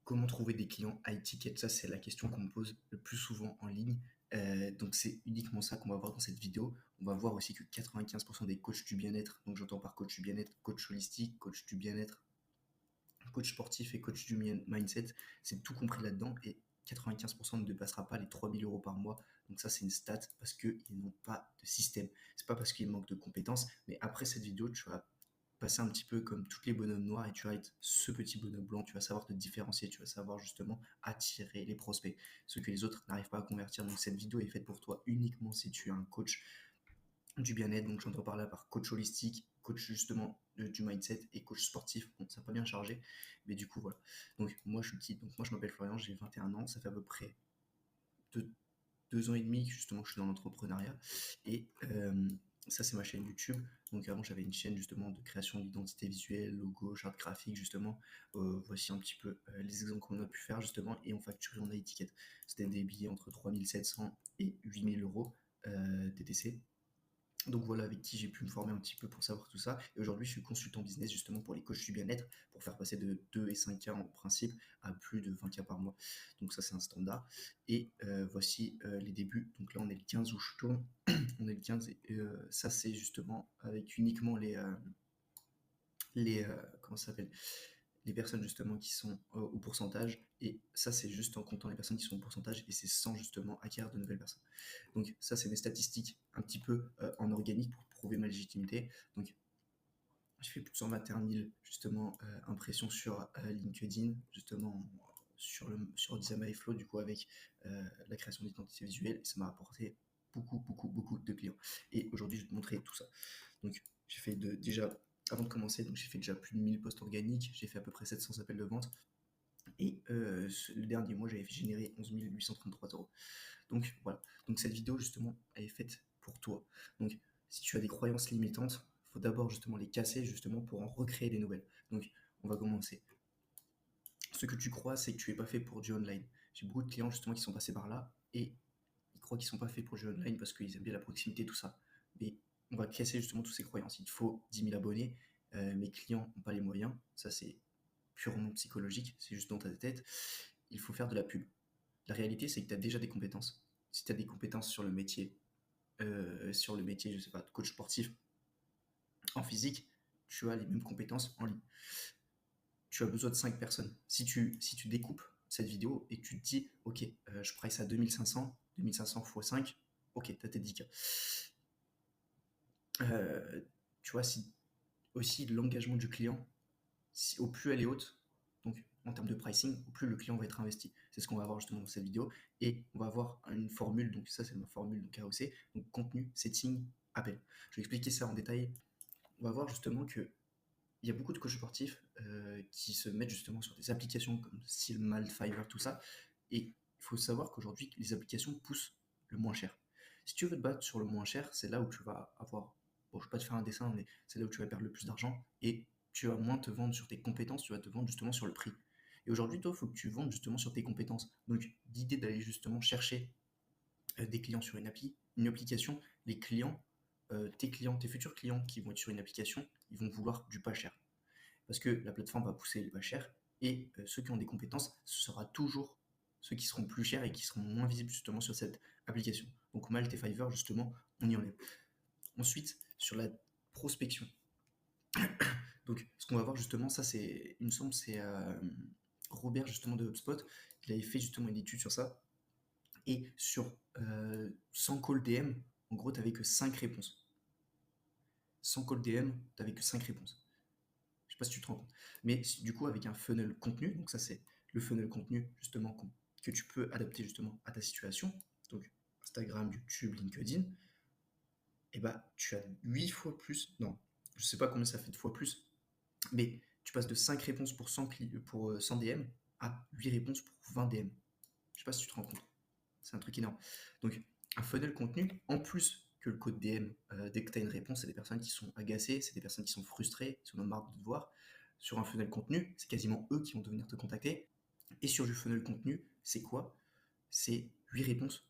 comment trouver des clients high ticket? Ça, c'est la question qu'on me pose le plus souvent en ligne. Donc, c'est uniquement ça qu'on va voir dans cette vidéo. On va voir aussi que 95% des coachs du bien-être, donc j'entends par coach du bien-être, coach holistique, coach du bien-être, coach sportif et coach du mindset, c'est tout compris là-dedans. Et 95% ne dépassera pas les 3 000 € par mois. Donc ça, c'est une stat parce qu'ils n'ont pas de système. C'est pas parce qu'ils manquent de compétences. Mais après cette vidéo, tu vas passer un petit peu comme toutes les bonhommes noirs et tu vas être ce petit bonhomme blanc. Tu vas savoir te différencier. Tu vas savoir justement attirer les prospects, ce que les autres n'arrivent pas à convertir. Donc cette vidéo est faite pour toi uniquement si tu es un coach du bien-être, donc j'entends par là par coach holistique, coach justement du mindset et coach sportif. Bon, ça n'a pas bien chargé, mais du coup voilà. Donc moi je suis qui? Donc moi je m'appelle Florian, j'ai 21 ans, ça fait à peu près 2 ans et demi justement que je suis dans l'entrepreneuriat et ça c'est ma chaîne YouTube. Donc avant j'avais une chaîne justement de création d'identité visuelle, logo, charte graphique justement. Voici un petit peu les exemples qu'on a pu faire justement et on facturait en étiquette. C'était des billets entre 3 700 et 8 000 € TTC. Donc voilà, avec qui j'ai pu me former un petit peu pour savoir tout ça. Et aujourd'hui, je suis consultant business justement pour les coachs du bien-être, pour faire passer de 2 et 5K en principe à plus de 20K par mois. Donc ça, c'est un standard. Et voici les débuts. Donc là, on est le 15 où je tourne. On est le 15 et ça, c'est justement avec uniquement comment ça s'appelle, les personnes justement qui sont au pourcentage, et ça c'est juste en comptant les personnes qui sont au pourcentage et c'est sans justement acquérir de nouvelles personnes. Donc ça c'est mes statistiques un petit peu en organique pour prouver ma légitimité. Donc j'ai fait plus de 121 000 justement impressions sur LinkedIn, justement sur Dizama et Flow, du coup avec la création d'identité visuelle, et ça m'a apporté beaucoup de clients. Et aujourd'hui je vais te montrer tout ça. Donc j'ai fait déjà, avant de commencer, donc j'ai fait déjà plus de 1000 posts organiques, j'ai fait à peu près 700 appels de vente, et le dernier mois j'avais fait générer 11 833 €. Donc voilà, donc cette vidéo justement elle est faite pour toi. Donc si tu as des croyances limitantes, il faut d'abord justement les casser justement pour en recréer des nouvelles. Donc on va commencer. Ce que tu crois, c'est que tu es pas fait pour du online. J'ai beaucoup de clients justement qui sont passés par là et ils croient qu'ils sont pas faits pour du online parce qu'ils aiment bien la proximité, tout ça. Mais on va casser justement toutes ces croyances. Il te faut 10 000 abonnés, mes clients n'ont pas les moyens, ça c'est purement psychologique, c'est juste dans ta tête. Il faut faire de la pub. La réalité, c'est que tu as déjà des compétences. Si tu as des compétences sur le métier, je sais pas, de coach sportif en physique, tu as les mêmes compétences en ligne. Tu as besoin de 5 personnes. Si tu découpes cette vidéo et que tu te dis, ok, je price à 2500 x 5, ok, t'as tes 10K. Tu vois, si aussi l'engagement du client, au plus elle est haute, donc en termes de pricing, au plus le client va être investi. C'est ce qu'on va voir justement dans cette vidéo. Et on va avoir une formule, donc ça c'est ma formule, donc AOC, donc contenu, setting, appel. Je vais expliquer ça en détail. On va voir justement que il y a beaucoup de coachs sportifs qui se mettent justement sur des applications comme Stillman, Fiverr, tout ça. Et il faut savoir qu'aujourd'hui, les applications poussent le moins cher. Si tu veux te battre sur le moins cher, c'est là où tu vas avoir, bon, je ne vais pas te faire un dessin, mais c'est là où tu vas perdre le plus d'argent et tu vas moins te vendre sur tes compétences, tu vas te vendre justement sur le prix. Et aujourd'hui, toi, il faut que tu vendes justement sur tes compétences. Donc, l'idée d'aller justement chercher des clients sur une application, les clients, tes clients, tes futurs clients qui vont être sur une application, ils vont vouloir du pas cher. Parce que la plateforme va pousser les pas chers et ceux qui ont des compétences, ce sera toujours ceux qui seront plus chers et qui seront moins visibles justement sur cette application. Donc Malte et Fiverr, justement, on y enlève. Ensuite, sur la prospection. Donc, ce qu'on va voir justement, ça c'est, il me semble, c'est Robert justement de HubSpot, il avait fait justement une étude sur ça. Et sur 100 call DM, en gros, tu n'avais que 5 réponses. 100 call DM, tu n'avais que 5 réponses. Je sais pas si tu te rends compte. Mais du coup, avec un funnel contenu, donc ça c'est le funnel contenu justement que tu peux adapter justement à ta situation, donc Instagram, YouTube, LinkedIn, et bah tu as 8 fois plus, non, je sais pas combien ça fait de fois plus, mais tu passes de 5 réponses pour 100 DM à 8 réponses pour 20 DM. Je sais pas si tu te rends compte. C'est un truc énorme. Donc, un funnel contenu, en plus que le code DM, dès que tu as une réponse, c'est des personnes qui sont agacées, c'est des personnes qui sont frustrées, qui en ont marre de te voir. Sur un funnel contenu, c'est quasiment eux qui vont devenir te contacter. Et sur du funnel contenu, c'est quoi? C'est 8 réponses.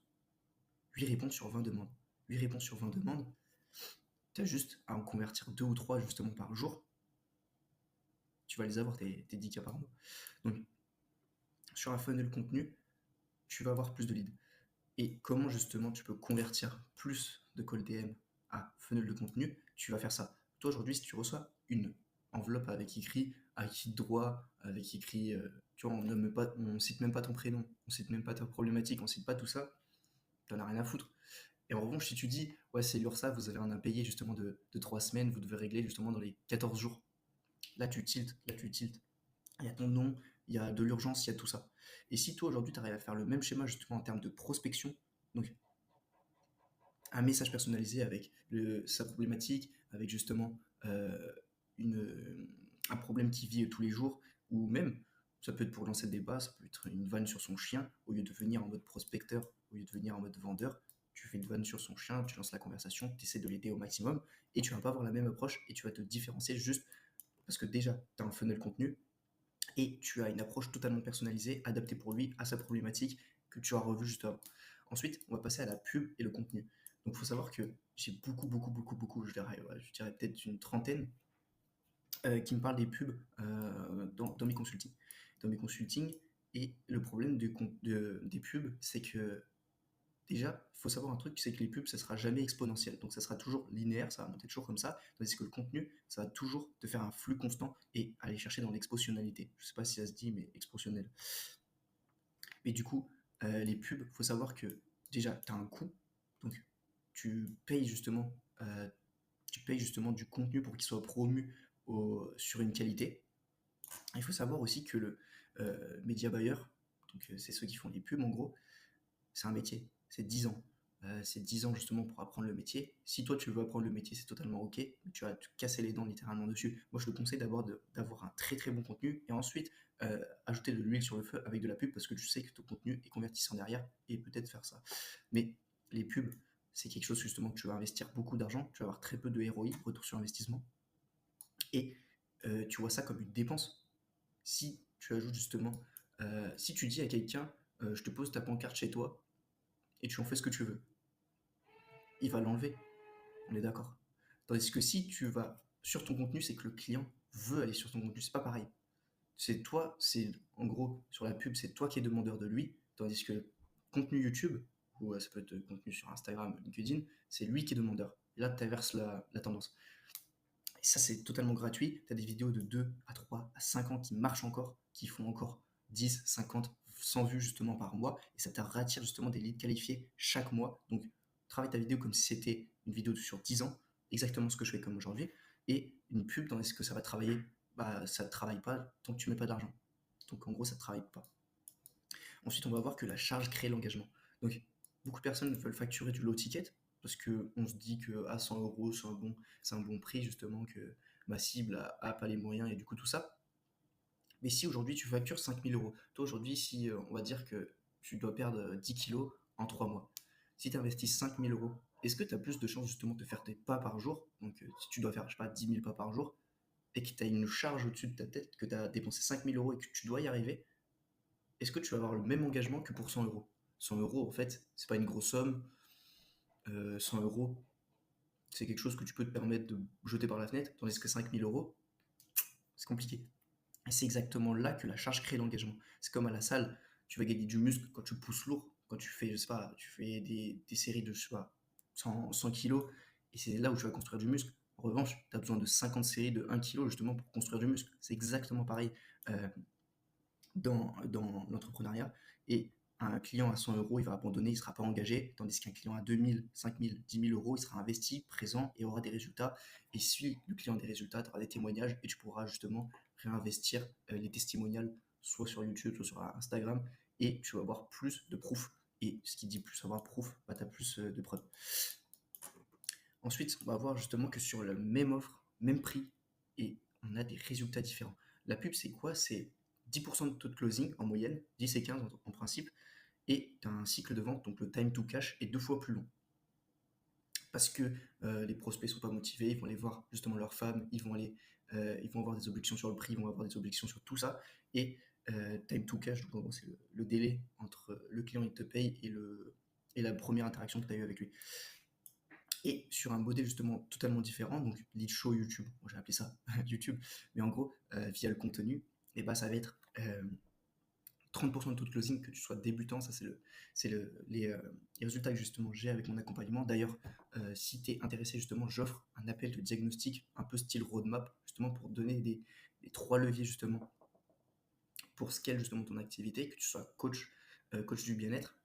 8 réponses sur 20 demandes. 8 réponses sur 20 demandes, tu as juste à en convertir 2 ou 3 justement par jour. Tu vas les avoir, tes 10K par mois. Donc, sur un funnel contenu, tu vas avoir plus de leads. Et comment justement tu peux convertir plus de call DM à funnel de contenu, tu vas faire ça. Toi aujourd'hui, si tu reçois une enveloppe avec écrit acquis de droit, avec écrit, tu vois, on cite même pas ton prénom, on cite même pas ta problématique, on cite pas tout ça, t'en as rien à foutre. Et en revanche, si tu dis, ouais, c'est l'URSSAF, vous avez un impayé justement de 3 semaines, vous devez régler justement dans les 14 jours. Là, tu tiltes, là, tu tiltes. Il y a ton nom, il y a de l'urgence, il y a tout ça. Et si toi aujourd'hui, tu arrives à faire le même schéma justement en termes de prospection, donc un message personnalisé avec sa problématique, avec justement une, un problème qu'il vit tous les jours, ou même, ça peut être pour lancer le débat, ça peut être une vanne sur son chien, au lieu de venir en mode prospecteur, au lieu de venir en mode vendeur, tu fais une vanne sur son chien, tu lances la conversation, tu essaies de l'aider au maximum, et tu vas pas avoir la même approche, et tu vas te différencier juste parce que déjà, tu as un funnel contenu, et tu as une approche totalement personnalisée, adaptée pour lui, à sa problématique, que tu as revu juste avant. Ensuite, on va passer à la pub et le contenu. Donc, il faut savoir que j'ai beaucoup, je dirais peut-être une trentaine qui me parlent des pubs dans mes consultings. Dans mes consultings, et le problème des pubs, c'est que déjà, il faut savoir un truc, c'est que les pubs, ça sera jamais exponentiel. Donc, ça sera toujours linéaire, ça va monter toujours comme ça. Tandis que le contenu, ça va toujours te faire un flux constant et aller chercher dans l'expositionnalité. Je sais pas si ça se dit, mais expositionnel. Mais du coup, les pubs, il faut savoir que déjà, tu as un coût. Donc, tu payes justement, euh, tu payes justement du contenu pour qu'il soit promu sur une qualité. Il faut savoir aussi que le média buyer, donc c'est ceux qui font les pubs en gros, c'est un métier, c'est 10 ans. C'est 10 ans justement pour apprendre le métier. Si toi tu veux apprendre le métier, c'est totalement ok, mais tu vas te casser les dents littéralement dessus. Moi je te conseille d'abord d'avoir un très bon contenu et ensuite ajouter de l'huile sur le feu avec de la pub parce que tu sais que ton contenu est convertissant derrière et peut-être faire ça. Mais les pubs, c'est quelque chose justement que tu vas investir beaucoup d'argent, tu vas avoir très peu de ROI, retour sur investissement, et tu vois ça comme une dépense. Si tu ajoutes justement, si tu dis à quelqu'un, je te pose ta pancarte chez toi et tu en fais ce que tu veux, il va l'enlever, on est d'accord. Tandis que si tu vas sur ton contenu, c'est que le client veut aller sur ton contenu, c'est pas pareil. C'est toi, c'est en gros sur la pub, c'est toi qui es demandeur de lui, tandis que contenu YouTube, ou ça peut être contenu sur Instagram, LinkedIn, c'est lui qui est demandeur. Et là, tu inverses la tendance. Et ça, c'est totalement gratuit. Tu as des vidéos de 2 à 3 à 5 ans qui marchent encore, qui font encore 10, 50, 100 vues justement par mois. Et ça te rattire justement des leads qualifiés chaque mois. Donc, travaille ta vidéo comme si c'était une vidéo sur 10 ans, exactement ce que je fais comme aujourd'hui. Et une pub, dans ce que ça va travailler, bah, ça ne travaille pas tant que tu ne mets pas d'argent. Donc, en gros, ça ne travaille pas. Ensuite, on va voir que la charge crée l'engagement. Donc, beaucoup de personnes veulent facturer du low ticket parce qu'on se dit que 100 euros, c'est un bon prix, justement, que ma cible a pas les moyens et du coup, tout ça. Mais si aujourd'hui tu factures 5000 euros, toi aujourd'hui, si on va dire que tu dois perdre 10 kilos en 3 mois, si tu investis 5000 euros, est-ce que tu as plus de chances justement de faire tes pas par jour? Donc, si tu dois faire, je sais pas, 10 000 pas par jour et que tu as une charge au-dessus de ta tête, que tu as dépensé 5000 euros et que tu dois y arriver, est-ce que tu vas avoir le même engagement que pour 100 euros? 100 euros, en fait, c'est pas une grosse somme. 100 euros, c'est quelque chose que tu peux te permettre de jeter par la fenêtre, tandis que 5000 euros, c'est compliqué. Et c'est exactement là que la charge crée l'engagement. C'est comme à la salle, tu vas gagner du muscle quand tu pousses lourd, quand tu fais, je sais pas, tu fais des séries de, je sais pas, 100 kilos, et c'est là où tu vas construire du muscle. En revanche, tu as besoin de 50 séries de 1 kg justement pour construire du muscle. C'est exactement pareil euh, dans l'entrepreneuriat. Et un client à 100 euros, il va abandonner, il ne sera pas engagé, tandis qu'un client à 2000, 5000, 10 000 euros, il sera investi, présent et aura des résultats. Et si le client a des résultats, tu auras des témoignages et tu pourras justement réinvestir les testimonials, soit sur YouTube, soit sur Instagram, et tu vas avoir plus de proof. Et ce qui dit plus avoir proof, bah, tu as plus de preuves. Ensuite, on va voir justement que sur la même offre, même prix, et on a des résultats différents. La pub, c'est quoi? C'est 10% de taux de closing en moyenne, 10 et 15 en principe, et tu as un cycle de vente, donc le time to cash est 2 fois plus long. Parce que les prospects sont pas motivés, ils vont aller voir justement leur femme, ils vont avoir des objections sur le prix, ils vont avoir des objections sur tout ça, et time to cash, donc en gros c'est le délai entre le client il te paye et la première interaction que tu as eue avec lui. Et sur un modèle justement totalement différent, donc lead show YouTube, moi j'ai appelé ça YouTube, mais en gros, via le contenu, et bah ça va être 30% de taux de closing, que tu sois débutant. Ça, les résultats que justement j'ai avec mon accompagnement. D'ailleurs, si tu es intéressé, justement, j'offre un appel de diagnostic un peu style roadmap, justement pour donner les 3 leviers justement pour scale justement ton activité, que tu sois coach du bien-être.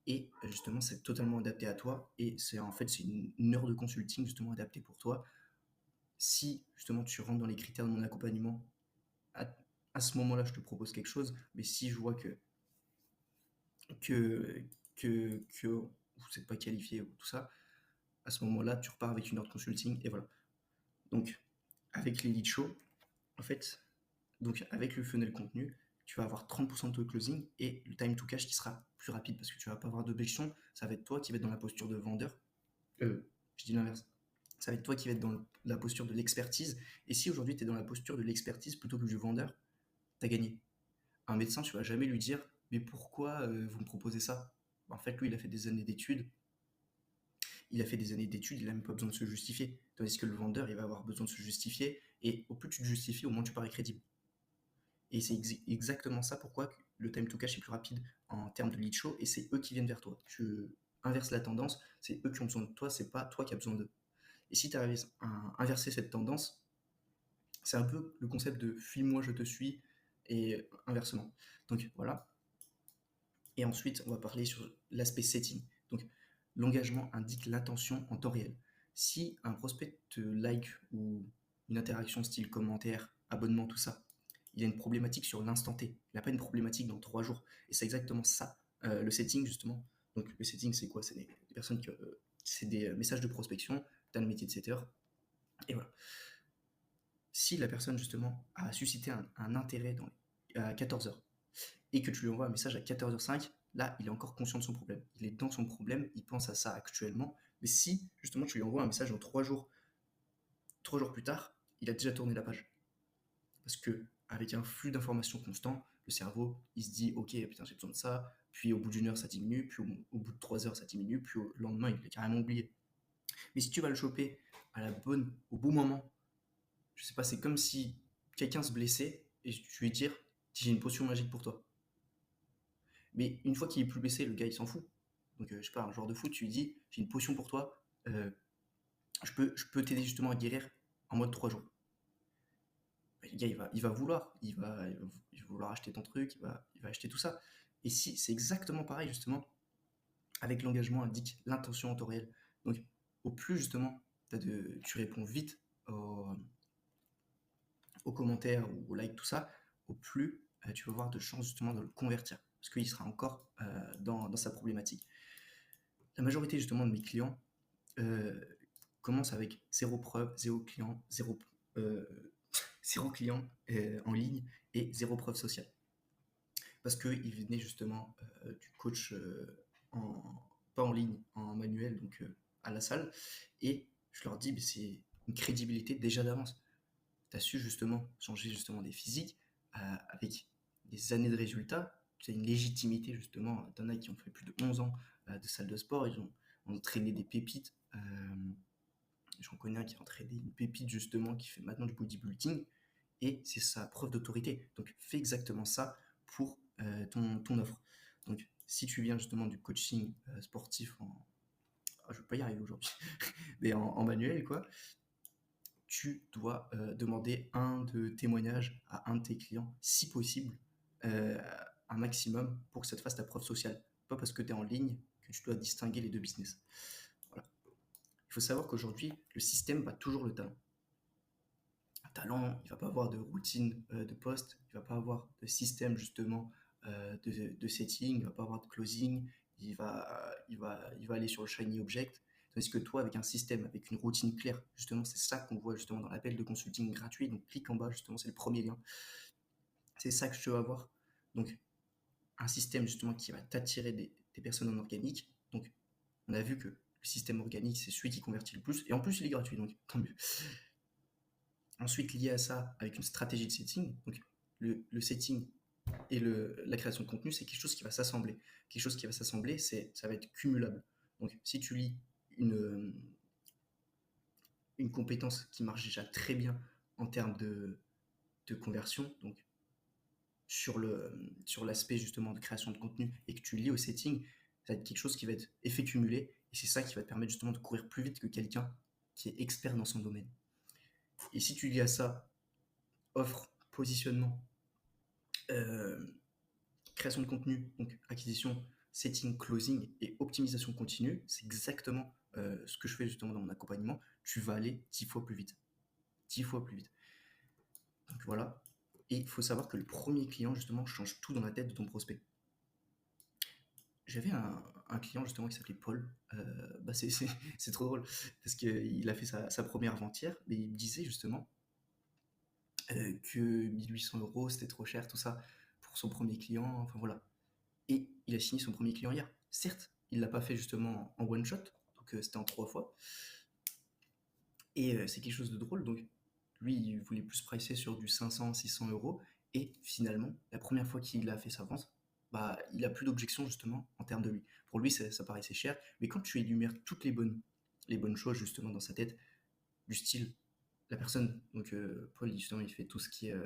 Et justement, c'est totalement adapté à toi. Et c'est en fait, c'est une heure de consulting justement adaptée pour toi. Si justement tu rentres dans les critères de mon accompagnement, à ce moment-là, je te propose quelque chose. Mais si je vois que, que vous n'êtes pas qualifié ou tout ça, à ce moment-là, tu repars avec une heure de consulting et voilà. Donc, avec les lead shows, en fait, donc avec le funnel contenu, tu vas avoir 30% de taux de closing et le time to cash qui sera plus rapide parce que tu vas pas avoir d'objection. Ça va être toi qui va être dans la posture de vendeur. Je dis l'inverse. Ça va être toi qui va être dans la posture de l'expertise. Et si aujourd'hui tu es dans la posture de l'expertise plutôt que du vendeur, tu as gagné. Un médecin, tu vas jamais lui dire mais pourquoi vous me proposez ça? En fait, lui, il a fait des années d'études. Il n'a même pas besoin de se justifier. Tandis que le vendeur, il va avoir besoin de se justifier. Et au plus tu te justifies, au moins tu parais crédible. Et c'est exactement ça pourquoi le time to cash est plus rapide en termes de lead show et c'est eux qui viennent vers toi. Tu inverses la tendance, c'est eux qui ont besoin de toi, c'est pas toi qui as besoin d'eux. Et si tu arrives à inverser cette tendance, c'est un peu le concept de fuis-moi, je te suis et inversement. Donc voilà. Et ensuite, on va parler sur l'aspect setting. Donc l'engagement indique l'intention en temps réel. Si un prospect te like ou une interaction style commentaire, abonnement, tout ça, il a une problématique sur l'instant T. Il n'a pas une problématique dans 3 jours. Et c'est exactement ça, le setting, justement. Donc, le setting, c'est quoi? C'est des personnes qui. C'est des messages de prospection. Tu as le métier de setter. Et voilà. Si la personne, justement, a suscité un intérêt à 14h et que tu lui envoies un message à 14h05, là, il est encore conscient de son problème. Il est dans son problème, il pense à ça actuellement. Mais si, justement, tu lui envoies un message dans 3 jours, 3 jours plus tard, il a déjà tourné la page. Parce que avec un flux d'informations constant, le cerveau, il se dit ok, putain, j'ai besoin de ça, puis au bout d'1 heure, ça diminue, puis au bout de 3 heures, ça diminue, puis au lendemain, il l'a carrément oublié. Mais si tu vas le choper au bon moment, je sais pas, c'est comme si quelqu'un se blessait et tu lui dire j'ai une potion magique pour toi. Mais une fois qu'il est plus blessé, le gars il s'en fout. Donc je sais pas, un joueur de foot, tu lui dis j'ai une potion pour toi, je peux t'aider justement à guérir en mode 3 jours. Le gars, il va vouloir, il va vouloir acheter ton truc, il va acheter tout ça. Et si c'est exactement pareil, justement, avec l'engagement indique l'intention en temps réel. Donc, au plus, justement, tu réponds vite aux commentaires ou aux likes, tout ça, au plus tu vas avoir de chances, justement, de le convertir. Parce qu'il sera encore dans sa problématique. La majorité, justement, de mes clients commencent avec 0 preuve, 0 client, 0 client en ligne et 0 preuve sociale. Parce qu'ils venaient justement du coach pas en ligne, en manuel, donc à la salle. Et je leur dis, c'est une crédibilité déjà d'avance. Tu as su justement changer justement des physiques avec des années de résultats. Tu as une légitimité justement. T'en as qui ont fait plus de 11 ans de salle de sport. Ils ont entraîné des pépites. J'en connais un qui a entraîné une pépite justement qui fait maintenant du bodybuilding. Et c'est sa preuve d'autorité. Donc fais exactement ça pour ton offre. Donc si tu viens justement du coaching sportif je vais pas y arriver aujourd'hui, mais en manuel quoi, tu dois demander un de témoignages à un de tes clients, si possible, un maximum pour que ça te fasse ta preuve sociale. Pas parce que tu es en ligne que tu dois distinguer les deux business. Voilà. Il faut savoir qu'aujourd'hui, le système bat toujours le talent. Talent, il va pas avoir de routine de poste, il va pas avoir de système justement de setting, il va pas avoir de closing, il va aller sur le shiny object. Tandis que toi, avec un système, avec une routine claire, justement, c'est ça qu'on voit justement dans l'appel de consulting gratuit. Donc clique en bas, justement, c'est le premier lien. C'est ça que je veux avoir. Donc un système justement qui va t'attirer des personnes en organique. Donc on a vu que le système organique, c'est celui qui convertit le plus. Et en plus, il est gratuit, donc tant mieux. Ensuite, lié à ça, avec une stratégie de setting, donc le setting et la création de contenu, c'est quelque chose qui va s'assembler. Quelque chose qui va s'assembler, ça va être cumulable. Donc, si tu lis une compétence qui marche déjà très bien en termes de conversion, donc sur l'aspect justement de création de contenu et que tu lis aux settings, ça va être quelque chose qui va être effet cumulé et c'est ça qui va te permettre justement de courir plus vite que quelqu'un qui est expert dans son domaine. Et si tu lis à ça offre, positionnement, euh, création de contenu, donc acquisition, setting, closing et optimisation continue, c'est exactement ce que je fais justement dans mon accompagnement. Tu vas aller 10 fois plus vite. 10 fois plus vite. Donc voilà. Et il faut savoir que le premier client, justement, change tout dans la tête de ton prospect. J'avais un client justement qui s'appelait Paul. C'est trop drôle parce qu'il a fait sa première avant-hier, mais il me disait justement que 1 800 € c'était trop cher, tout ça, pour son premier client. Enfin voilà. Et il a signé son premier client hier. Certes, il ne l'a pas fait justement en one shot, donc c'était en 3 fois. Et c'est quelque chose de drôle. Donc lui, il voulait plus pricer sur du 500-600 €. Et finalement, la première fois qu'il a fait sa vente, bah, il a plus d'objection justement en termes de lui. Pour lui, ça paraissait cher. Mais quand tu énumères toutes les bonnes choses justement dans sa tête, du style, la personne, donc Paul, justement, il fait tout ce qui est.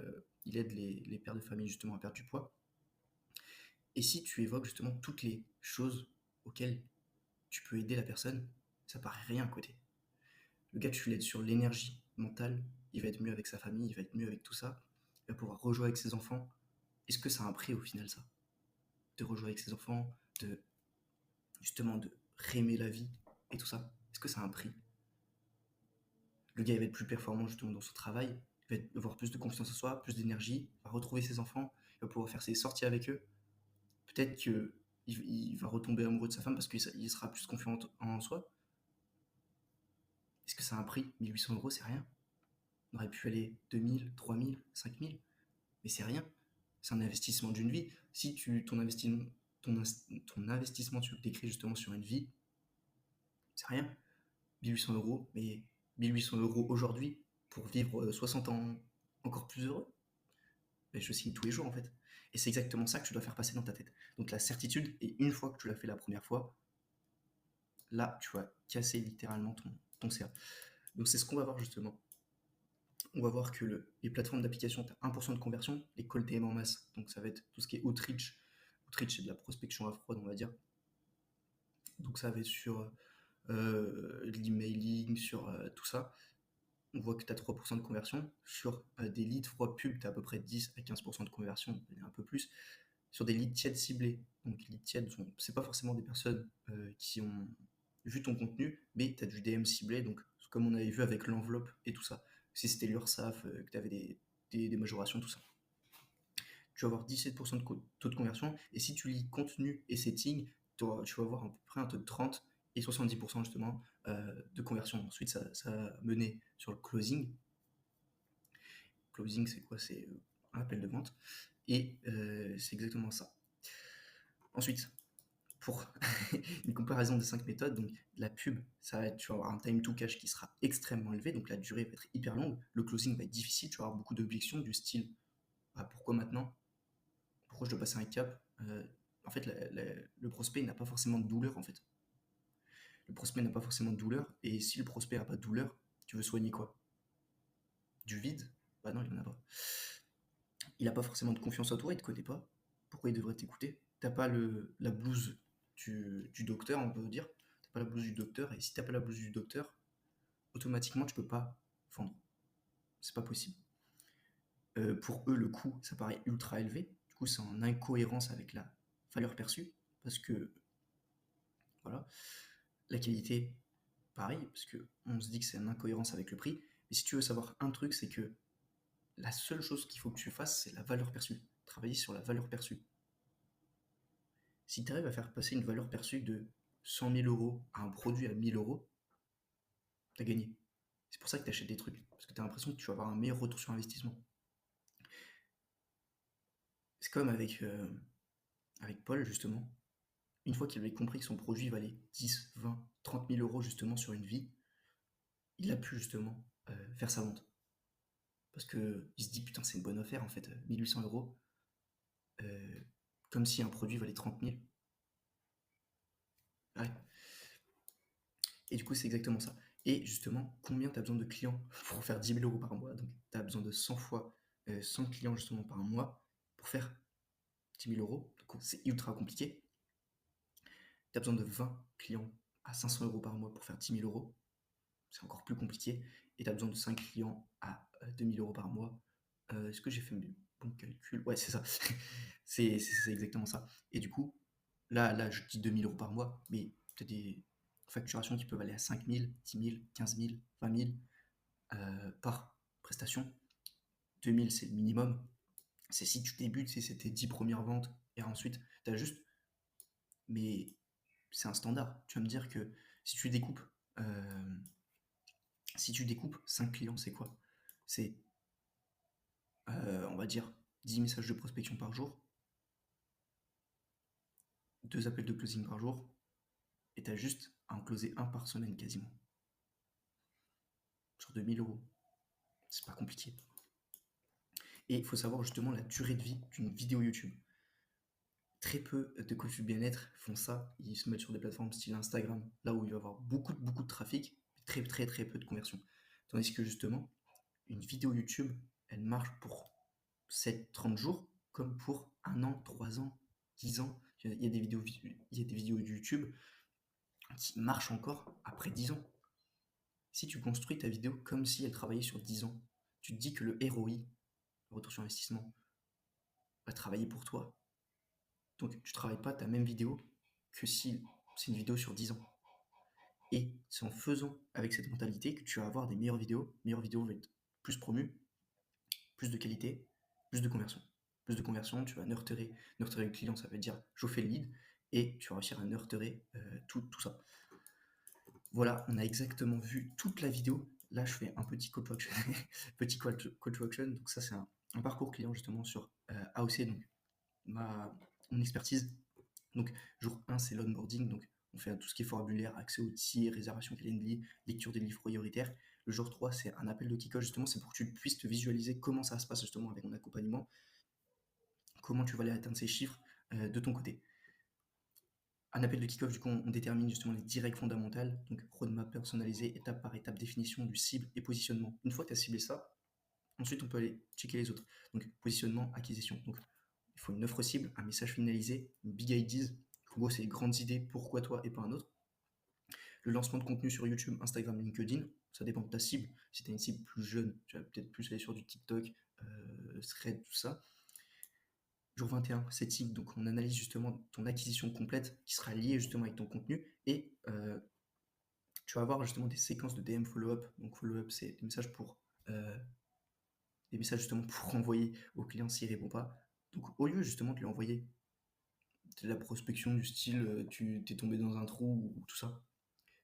Il aide les pères de famille justement à perdre du poids. Et si tu évoques justement toutes les choses auxquelles tu peux aider la personne, ça paraît rien à côté. Le gars, tu l'aides sur l'énergie mentale, il va être mieux avec sa famille, il va être mieux avec tout ça, il va pouvoir rejouer avec ses enfants. Est-ce que ça a un prix au final, ça? De rejouer avec ses enfants, de justement de réaimer la vie et tout ça. Est-ce que ça a un prix? Le gars, il va être plus performant justement dans son travail, il va avoir plus de confiance en soi, plus d'énergie, il va retrouver ses enfants, il va pouvoir faire ses sorties avec eux. Peut-être qu'il va retomber amoureux de sa femme parce qu'il sera plus confiant en soi. Est-ce que ça a un prix? 1 800 €, c'est rien. On aurait pu aller 2000, 3000, 5000, mais c'est rien. C'est un investissement d'une vie. Si ton investissement, tu le décris justement sur une vie, c'est rien. 1 800 €, mais 1 800 € aujourd'hui pour vivre 60 ans encore plus heureux, ben, je signe tous les jours en fait. Et c'est exactement ça que tu dois faire passer dans ta tête. Donc la certitude, et une fois que tu l'as fait la première fois, là, tu vas casser littéralement ton cerveau. Donc c'est ce qu'on va voir justement. On va voir que les plateformes d'application, tu as 1% de conversion, les call TM en masse, donc ça va être tout ce qui est outreach. Outreach, c'est de la prospection à froid, on va dire. Donc ça va être sur l'emailing, sur tout ça. On voit que tu as 3% de conversion. Sur des leads froid pub, tu as à peu près 10 à 15% de conversion, un peu plus. Sur des leads tièdes ciblés, donc leads tièdes, c'est pas forcément des personnes qui ont vu ton contenu, mais tu as du DM ciblé, donc comme on avait vu avec l'enveloppe et tout ça. Si c'était l'URSSAF, que tu avais des majorations, tout ça. Tu vas avoir 17% de taux de conversion, et si tu lis contenu et setting, tu vas avoir à peu près un taux de 30 et 70% justement de conversion. Ensuite, ça va mener sur le closing. Closing, c'est quoi? C'est un appel de vente. Et c'est exactement ça. Ensuite, pour une comparaison des 5 méthodes, donc la pub, ça va être, tu vas avoir un time to cash qui sera extrêmement élevé, donc la durée va être hyper longue. Le closing va être difficile, tu vas avoir beaucoup d'objections du style pourquoi maintenant? Pourquoi je dois passer un cap? En fait, le prospect n'a pas forcément de douleur en fait. Le prospect n'a pas forcément de douleur, et si le prospect n'a pas de douleur, tu veux soigner quoi? Du vide? Bah non, il n'en a pas. Il n'a pas forcément de confiance en toi, il te connaît pas. Pourquoi il devrait t'écouter? T'as pas la blouse du docteur, on peut dire. T'as pas la blouse du docteur, et si t'as pas la blouse du docteur, automatiquement tu peux pas vendre. C'est pas possible. Pour eux, le coût, ça paraît ultra élevé. Du coup, c'est en incohérence avec la valeur perçue, parce que voilà. La qualité, pareil, parce que on se dit que c'est en incohérence avec le prix. Mais si tu veux savoir un truc, c'est que la seule chose qu'il faut que tu fasses, c'est la valeur perçue. Travailler sur la valeur perçue. Si tu arrives à faire passer une valeur perçue de 100 000 € à un produit à 1 000 €, t'as gagné. C'est pour ça que tu achètes des trucs, parce que tu as l'impression que tu vas avoir un meilleur retour sur investissement. C'est comme avec Paul, justement. Une fois qu'il avait compris que son produit valait 10, 20, 30 000 € justement sur une vie, il a pu justement faire sa vente. Parce qu'il se dit, putain, c'est une bonne affaire en fait, 1 800 €, comme si un produit valait 30 000. Ouais. Et du coup, c'est exactement ça. Et justement, combien tu as besoin de clients pour faire 10 000 € par mois? Donc, tu as besoin de 100 fois 100 clients justement par mois pour faire 10 000 euros, donc c'est ultra compliqué. Tu as besoin de 20 clients à 500 euros par mois pour faire 10 000 euros, c'est encore plus compliqué. Et tu as besoin de 5 clients à 2 000 euros par mois. Est-ce que j'ai fait mes bons calculs? Ouais, c'est ça. c'est exactement ça. Et du coup, là, je dis 2 000 euros par mois, mais tu as des facturations qui peuvent aller à 5 000, 10 000, 15 000, 20 000 par prestation. 2 000, c'est le minimum. C'est si tu débutes, si c'est tes 10 premières ventes, et ensuite, tu as juste... Mais c'est un standard. Tu vas me dire que si tu découpes, euh, 5 clients, c'est quoi? C'est, on va dire, 10 messages de prospection par jour, 2 appels de closing par jour, et tu as juste à en closer un par semaine quasiment. Sur 2 000 euros. C'est pas compliqué. Et il faut savoir justement la durée de vie d'une vidéo YouTube. Très peu de coachs du bien-être font ça. Ils se mettent sur des plateformes style Instagram, là où il va y avoir beaucoup de trafic, mais très peu de conversion. Tandis que justement, une vidéo YouTube, elle marche pour 30 jours, comme pour 1 an, 3 ans, 10 ans. Il y a des vidéos YouTube qui marchent encore après 10 ans. Si tu construis ta vidéo comme si elle travaillait sur 10 ans, tu te dis que le ROI, le retour sur investissement, va travailler pour toi. Donc tu ne travailles pas ta même vidéo que si c'est une vidéo sur 10 ans. Et c'est en faisant avec cette mentalité que tu vas avoir des meilleures vidéos. Meilleures vidéos vont être plus promues, plus de qualité, plus de conversion. Plus de conversion, tu vas nurturer le client, ça veut dire chauffer le lead, et tu vas réussir à nurturer tout ça. Voilà, on a exactement vu toute la vidéo. Là, je fais un petit call to action. Petit call to action. Donc ça, c'est un parcours client justement sur AOC, donc mon expertise. Donc jour 1, c'est l'onboarding. Donc on fait tout ce qui est formulaire, accès aux outils, réservation Calendly, lecture des livres prioritaires. Le jour 3, c'est un appel de kick-off justement. C'est pour que tu puisses te visualiser comment ça se passe justement avec mon accompagnement. Comment tu vas aller atteindre ces chiffres de ton côté. Un appel de kick-off, du coup, on détermine justement les directs fondamentales, donc roadmap personnalisé, étape par étape, définition du cible et positionnement. Une fois que tu as ciblé ça, ensuite on peut aller checker les autres. Donc positionnement, acquisition. Donc il faut une offre cible, un message finalisé, une big ideas. En gros, c'est les grandes idées, pourquoi toi et pas un autre. Le lancement de contenu sur YouTube, Instagram, LinkedIn, ça dépend de ta cible. Si tu as une cible plus jeune, tu vas peut-être plus aller sur du TikTok, Thread, tout ça. Jour 21, setting, donc on analyse justement ton acquisition complète qui sera liée justement avec ton contenu, et tu vas avoir justement des séquences de DM follow-up. Donc follow-up, c'est des messages justement pour renvoyer au client s'il répond pas. Donc au lieu justement de lui envoyer de la prospection du style tu t'es tombé dans un trou ou tout ça,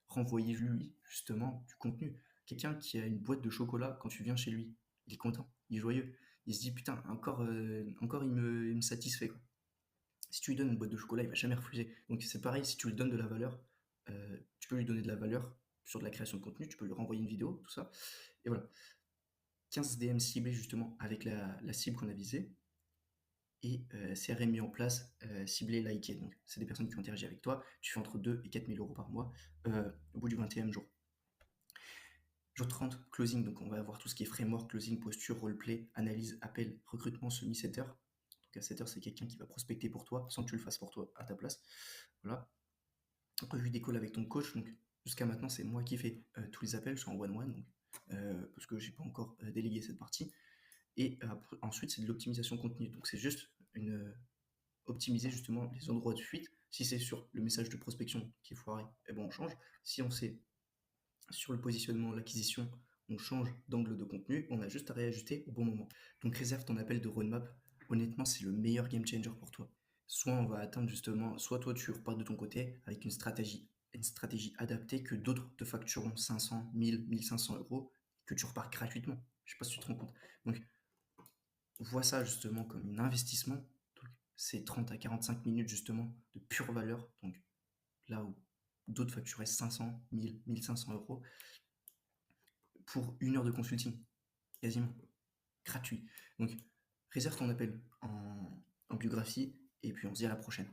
renvoyez-lui justement du contenu. Quelqu'un qui a une boîte de chocolat, quand tu viens chez lui, il est content, il est joyeux. Il se dit putain, encore il me satisfait, quoi. Si tu lui donnes une boîte de chocolat, il va jamais refuser. Donc c'est pareil, si tu lui donnes de la valeur, tu peux lui donner de la valeur sur de la création de contenu, tu peux lui renvoyer une vidéo, tout ça. Et voilà. 15 DM ciblés justement avec la cible qu'on a visée. Et CRM mis en place, ciblé, liké. Donc c'est des personnes qui ont interagi avec toi. Tu fais entre 2 et 4 000 euros par mois au bout du 21e jour. Jour 30, closing. Donc on va avoir tout ce qui est framework, closing, posture, roleplay, analyse, appel, recrutement, semi-setter. Donc à 7 heures, c'est quelqu'un qui va prospecter pour toi sans que tu le fasses pour toi à ta place. Voilà. Revue des calls avec ton coach. Donc jusqu'à maintenant, c'est moi qui fais tous les appels. Je suis en one-one, donc, parce que j'ai pas encore délégué cette partie. Et ensuite, c'est de l'optimisation continue. Donc c'est juste optimiser justement les endroits de fuite. Si c'est sur le message de prospection qui est foiré, eh ben on change. Si on sait sur le positionnement, l'acquisition, on change d'angle de contenu, on a juste à réajuster au bon moment. Donc réserve ton appel de roadmap. Honnêtement, c'est le meilleur game changer pour toi. Soit on va atteindre justement, soit toi tu repars de ton côté avec une stratégie adaptée, que d'autres te factureront 500, 1000, 1500 euros, que tu repars gratuitement. Je sais pas si tu te rends compte. Donc vois ça justement comme un investissement. Donc, c'est 30 à 45 minutes justement de pure valeur. Donc là où d'autres facturaient 500, 1000, 1500 euros pour 1 heure de consulting, quasiment gratuit. Donc réserve ton appel en biographie, et puis on se dit à la prochaine.